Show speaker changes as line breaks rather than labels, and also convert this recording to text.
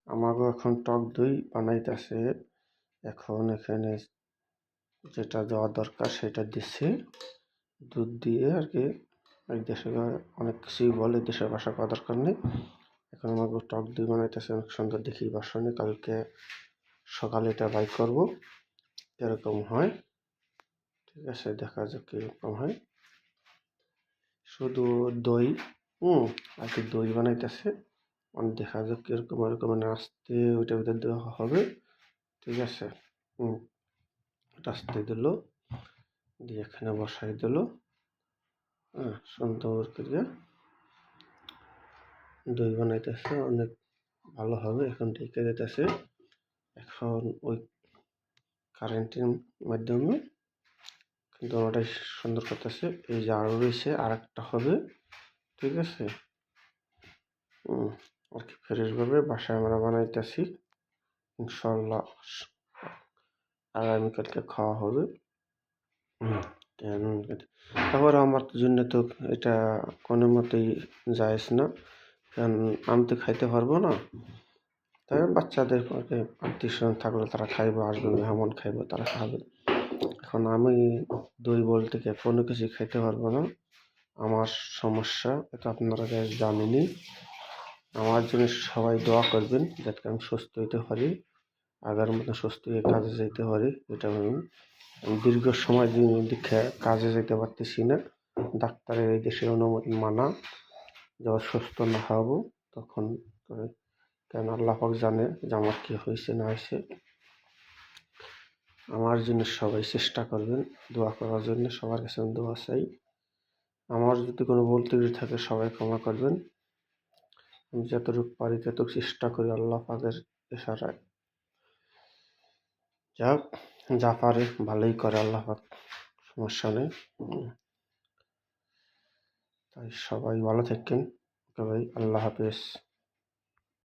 আমাগো এখন টক দই বানাইতেছে। এখন এখানে যেটা দেওয়া দরকার সেটা দিচ্ছি, দুধ দিয়ে আর কি। এই দেশে অনেক কিছুই বলে, দেশের ভাষা কওয়া দরকার নেই। এখন আমাকে টক দই বানাইতেছে, অনেক সুন্দর দেখি বাসনে। কালকে সকালে এটা বাই করবো কিরকম হয়। ঠিক আছে, দেখা যাক কিরকম হয়। শুধু দই আর কি দই বানাইতেছে, দেখা যাক কিরকম। এরকম আস্তে ওইটার ভিতরে দেওয়া হবে। ঠিক আছে, আস্তে দিল, দিয়ে এখানে বসাই দিল। সুন্দর করে দই বানাইতেছে, অনেক ভালো হবে। এখন ঢেকে দিতেছে। এখন ওই কারেন্টের মাধ্যমে কিন্তু ওটাই সুন্দর করতেছে। এই যে আরো রয়েছে, আর একটা হবে। ঠিক আছে, আর কি ফ্রেশভাবে বাসায় আমরা বানাইতেছি ইনশাল্লাহ। আগামীকালকে খাওয়া হবে। তারপর আমার জন্য তো এটা কোনো মতেই জায়েজ না, কারণ আমি তো খাইতে পারবো না। তাই বাচ্চাদের আত্মীয় স্বজন থাকলে তারা খাইবো, আসবে মেহমান খাইবো, তারা খাবে। এখন আমি দই বলতে কি কোনো কিছু খাইতে পারবো না, আমার সমস্যা। এটা আপনারা জানেনই। আমার জন্য সবাই দোয়া করবেন যাতে আমি সুস্থ হইতে পারি, আগের মতো সুস্থ হয়ে কাজে যেতে পারি। এটা আমি দীর্ঘ সময় দীক্ষা কাজে যেতে পারতেছি না। ডাক্তারের এই দেশের অনুমতি মানা, যখন সুস্থ না হব তখন কেন আল্লাহ পাক জানে যে আমার কি হয়েছে না হয়েছে। আমার জন্য সবাই চেষ্টা করবেন, দোয়া করার জন্য। সবার কাছে দোয়া চাই। আমার যদি কোনো ভুল ত্রুটি থাকে সবাই ক্ষমা করবেন। আমি যতটুকু পারি ততটুকু চেষ্টা করি আল্লাহ পাকের ইশারায়। যাক, যা পারে ভালোই করে আল্লাহ পাক, সমস্যা নেই। তাই সবাই ভালো থাকেন। ওকে ভাই, আল্লাহ হাফেজ।